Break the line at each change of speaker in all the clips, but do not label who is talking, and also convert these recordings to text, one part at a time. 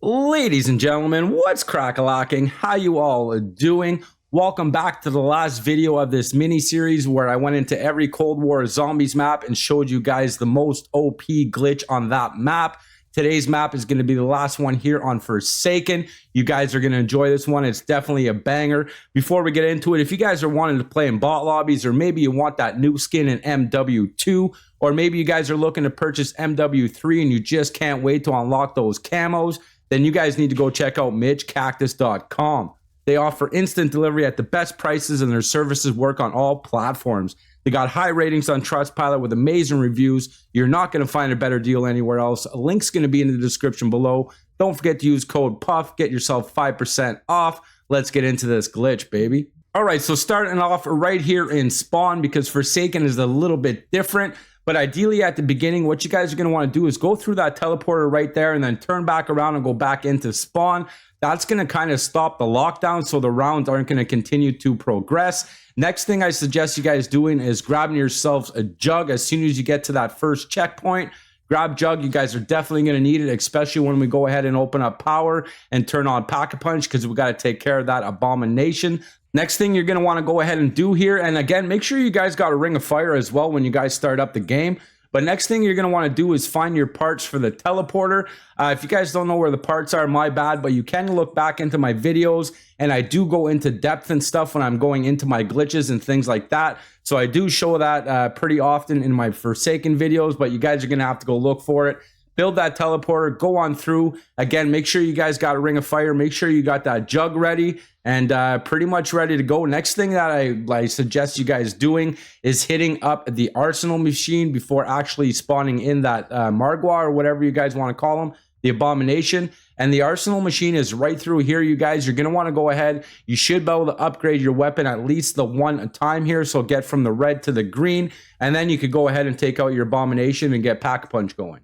Ladies and gentlemen, what's crack-a-locking? How you all doing? Welcome back to the last video of this mini-series where I went into every Cold War Zombies map and showed you guys the most OP glitch on that map. Today's map is going to be the last one here on Forsaken. You guys are going to enjoy this one. It's definitely a banger. Before we get into it, if you guys are wanting to play in bot lobbies, or maybe you want that new skin in MW2, or maybe you guys are looking to purchase MW3 and you just can't wait to unlock those camos, then you guys need to go check out MitchCactus.com. They offer instant delivery at the best prices and their services work on all platforms. They got high ratings on Trustpilot with amazing reviews. You're not going to find a better deal anywhere else. A link's going to be in the description below. Don't forget to use code PUFF. Get yourself 5% off. Let's get into this glitch, baby. All right, so starting off right here in Spawn, because Forsaken is a little bit different. But ideally at the beginning, what you guys are going to want to do is go through that teleporter right there and then turn back around and go back into Spawn. That's going to kind of stop the lockdown so the rounds aren't going to continue to progress. Next thing I suggest you guys doing is grabbing yourselves a jug as soon as you get to that first checkpoint. Grab jug. You guys are definitely going to need it, especially when we go ahead and open up power and turn on pack-a-punch, because we got to take care of that Abomination. Next thing you're going to want to go ahead and do here, and again, make sure you guys got a ring of fire as well when you guys start up the game. But next thing you're going to want to do is find your parts for the teleporter. If you guys don't know where the parts are, my bad, but you can look back into my videos, and I do go into depth and stuff when I'm going into my glitches and things like that. So I do show that pretty often in my Forsaken videos, but you guys are going to have to go look for it. Build that teleporter, go on through. Again, make sure you guys got a ring of fire. Make sure you got that jug ready and pretty much ready to go. Next thing that I suggest you guys doing is hitting up the arsenal machine before actually spawning in that Margwa or whatever you guys want to call them, the Abomination. And the arsenal machine is right through here, you guys. You're going to want to go ahead. You should be able to upgrade your weapon at least the one time here. So get from the red to the green. And then you could go ahead and take out your Abomination and get pack-a-punch going.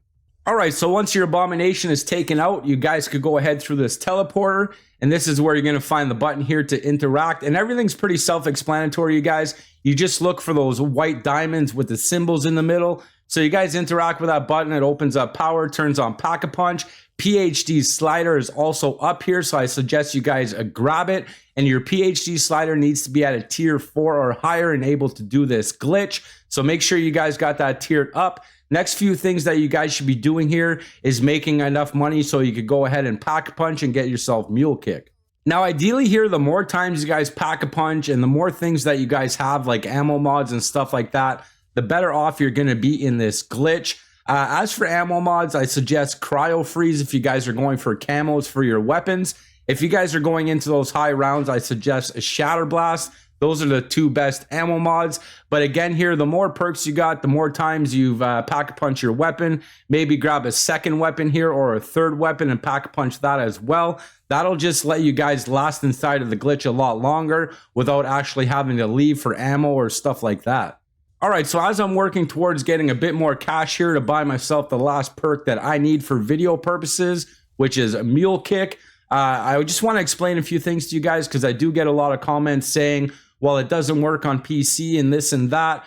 All right, so once your Abomination is taken out, you guys could go ahead through this teleporter, and this is where you're going to find the button here to interact, and everything's pretty self-explanatory, you guys. You just look for those white diamonds with the symbols in the middle. So you guys interact with that button. It opens up power, turns on pack-a-punch. PhD slider is also up here, so I suggest you guys grab it, and your PhD slider needs to be at a tier 4 or higher and able to do this glitch. So make sure you guys got that tiered up. Next few things that you guys should be doing here is making enough money so you could go ahead and pack-a-punch and get yourself mule kick. Now, ideally here, the more times you guys pack-a-punch and the more things that you guys have, like ammo mods and stuff like that, the better off you're going to be in this glitch. As for ammo mods, I suggest cryo freeze if you guys are going for camos for your weapons. If you guys are going into those high rounds, I suggest a shatter blast. Those are the two best ammo mods. But again here, the more perks you got, the more times you've pack-a-punch your weapon. Maybe grab a second weapon here or a third weapon and pack-a-punch that as well. That'll just let you guys last inside of the glitch a lot longer without actually having to leave for ammo or stuff like that. All right, so as I'm working towards getting a bit more cash here to buy myself the last perk that I need for video purposes, which is a mule kick, I just want to explain a few things to you guys because I do get a lot of comments saying, well, it doesn't work on PC and this and that.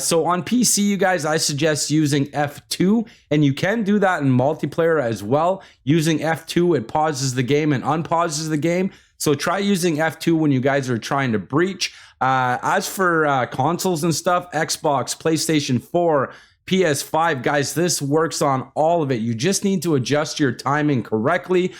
So on PC, you guys, I suggest using F2, and you can do that in multiplayer as well. Using F2, it pauses the game and unpauses the game. So try using F2 when you guys are trying to breach. As for consoles and stuff, Xbox, PlayStation 4, PS5, guys, this works on all of it. You just need to adjust your timing correctly.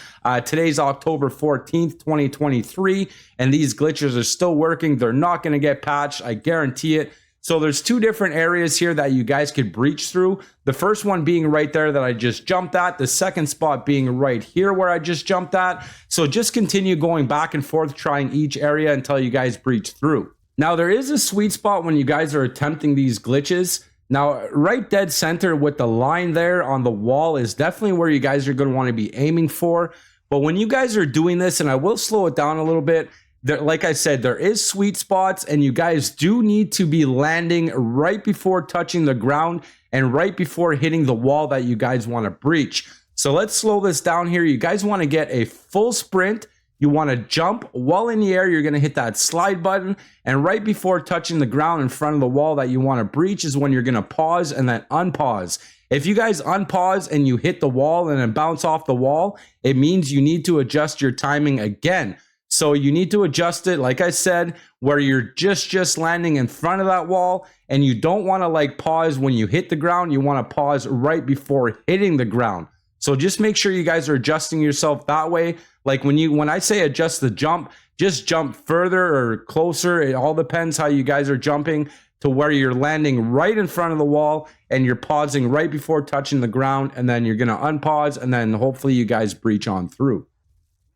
Today's October 14th, 2023, and these glitches are still working. They're not going to get patched, I guarantee it. So there's two different areas here that you guys could breach through. The first one being right there that I just jumped at. The second spot being right here where I just jumped at. So just continue going back and forth, trying each area until you guys breach through. Now, there is a sweet spot when you guys are attempting these glitches. Now, right dead center with the line there on the wall is definitely where you guys are going to want to be aiming for. But when you guys are doing this, and I will slow it down a little bit, like I said, there is sweet spots, and you guys do need to be landing right before touching the ground and right before hitting the wall that you guys want to breach. So let's slow this down here. You guys want to get a full sprint, you want to jump. While in the air, you're going to hit that slide button. And right before touching the ground in front of the wall that you want to breach is when you're going to pause and then unpause. If you guys unpause and you hit the wall and then bounce off the wall, it means you need to adjust your timing again. So you need to adjust it, like I said, where you're just landing in front of that wall, and you don't want to like pause when you hit the ground. You want to pause right before hitting the ground. So just make sure you guys are adjusting yourself that way. Like when I say adjust the jump, just jump further or closer. It all depends how you guys are jumping to where you're landing right in front of the wall and you're pausing right before touching the ground, and then you're going to unpause, and then hopefully you guys breach on through.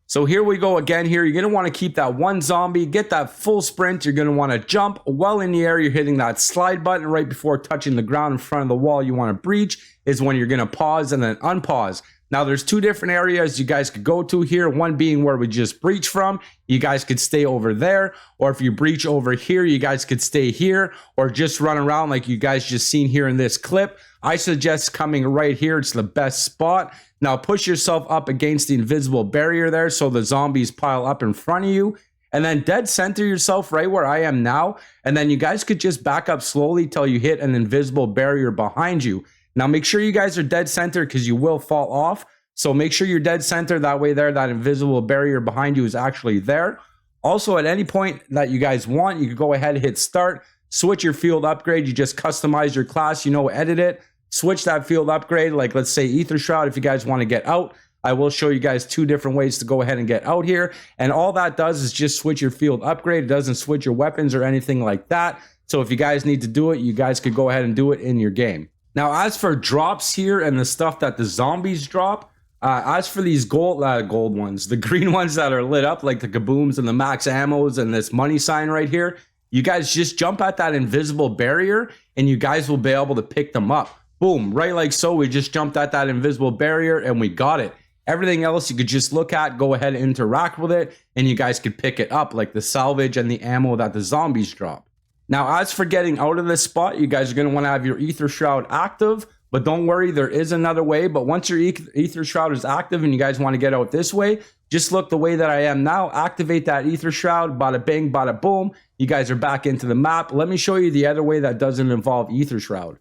So here we go again here. You're going to want to keep that one zombie, get that full sprint. You're going to want to jump while in the air. You're hitting that slide button right before touching the ground in front of the wall you want to breach is when you're going to pause and then unpause. Now there's two different areas you guys could go to here. One being where we just breach from. You guys could stay over there. Or if you breach over here, you guys could stay here or just run around like you guys just seen here in this clip. I suggest coming right here. It's the best spot. Now push yourself up against the invisible barrier there so the zombies pile up in front of you. And then dead center yourself right where I am now. And then you guys could just back up slowly till you hit an invisible barrier behind you. Now make sure you guys are dead center because you will fall off. So make sure you're dead center. That way there, that invisible barrier behind you is actually there. Also, at any point that you guys want, you can go ahead and hit start. Switch your field upgrade. You just customize your class, edit it. Switch that field upgrade, like let's say Aether Shroud if you guys want to get out. I will show you guys two different ways to go ahead and get out here. And all that does is just switch your field upgrade. It doesn't switch your weapons or anything like that. So if you guys need to do it, you guys could go ahead and do it in your game. Now, as for drops here and the stuff that the zombies drop, as for these gold ones, the green ones that are lit up like the kabooms and the max ammos and this money sign right here, you guys just jump at that invisible barrier and you guys will be able to pick them up. Boom, right like so. We just jumped at that invisible barrier and we got it. Everything else you could just look at, go ahead and interact with it, and you guys could pick it up like the salvage and the ammo that the zombies drop. Now, as for getting out of this spot, you guys are going to want to have your Aether Shroud active, but don't worry, there is another way. But once your Aether Shroud is active and you guys want to get out this way, just look the way that I am now, activate that Aether Shroud, bada bing, bada boom. You guys are back into the map. Let me show you the other way that doesn't involve Aether Shroud.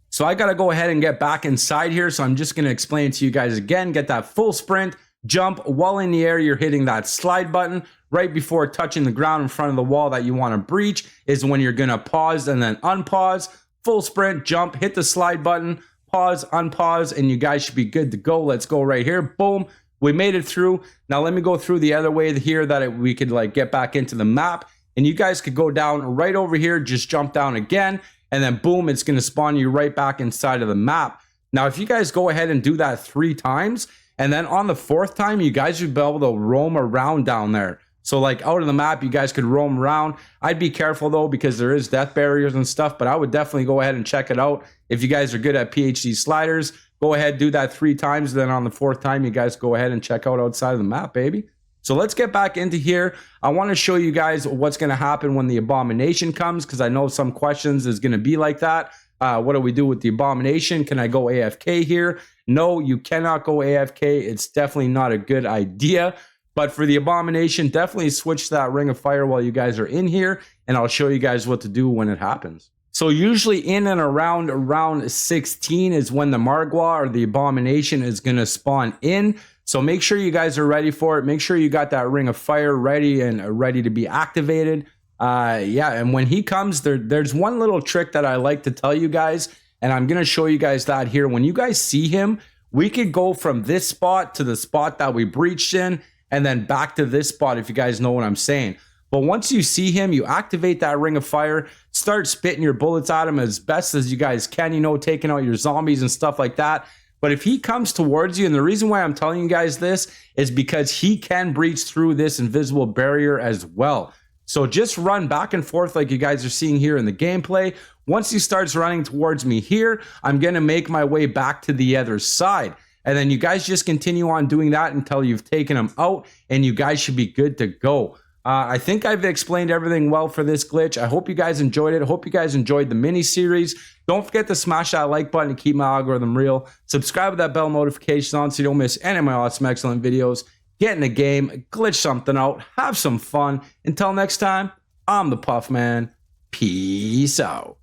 So I got to go ahead and get back inside here. So I'm just going to explain it to you guys again. Get that full sprint, jump while in the air. You're hitting that slide button right before touching the ground in front of the wall that you want to breach is when you're going to pause and then unpause. Full sprint, jump, hit the slide button, pause, unpause, and you guys should be good to go. Let's go right here. Boom. We made it through. Now let me go through the other way here that we could like get back into the map. And you guys could go down right over here, just jump down again. And then boom, it's going to spawn you right back inside of the map. Now, if you guys go ahead and do that 3 times, and then on the 4th time, you guys should be able to roam around down there. So like out of the map, you guys could roam around. I'd be careful though, because there is death barriers and stuff, but I would definitely go ahead and check it out. If you guys are good at PhD sliders, go ahead, do that 3 times. Then on the 4th time, you guys go ahead and check out outside of the map, baby. So let's get back into here. I want to show you guys what's going to happen when the Abomination comes, because I know some questions is going to be like that. What do we do with the Abomination? Can I go AFK here? No, you cannot go AFK. It's definitely not a good idea. But for the Abomination, definitely switch to that Ring of Fire while you guys are in here, and I'll show you guys what to do when it happens. So usually in and around round 16 is when the Margwa or the Abomination is going to spawn in. So make sure you guys are ready for it. Make sure you got that Ring of Fire ready and ready to be activated. Yeah, and when he comes, there's one little trick that I like to tell you guys, and I'm going to show you guys that here. When you guys see him, we could go from this spot to the spot that we breached in, and then back to this spot, if you guys know what I'm saying. But once you see him, you activate that Ring of Fire, start spitting your bullets at him as best as you guys can, taking out your zombies and stuff like that. But if he comes towards you, and the reason why I'm telling you guys this is because he can breach through this invisible barrier as well. So just run back and forth like you guys are seeing here in the gameplay. Once he starts running towards me here, I'm going to make my way back to the other side. And then you guys just continue on doing that until you've taken him out, and you guys should be good to go. I think I've explained everything well for this glitch. I hope you guys enjoyed it. I hope you guys enjoyed the mini series. Don't forget to smash that like button to keep my algorithm real. Subscribe with that bell notification on so you don't miss any of my awesome, excellent videos. get in the game, glitch something out, have some fun. Until next time, I'm the Puff Man. Peace out.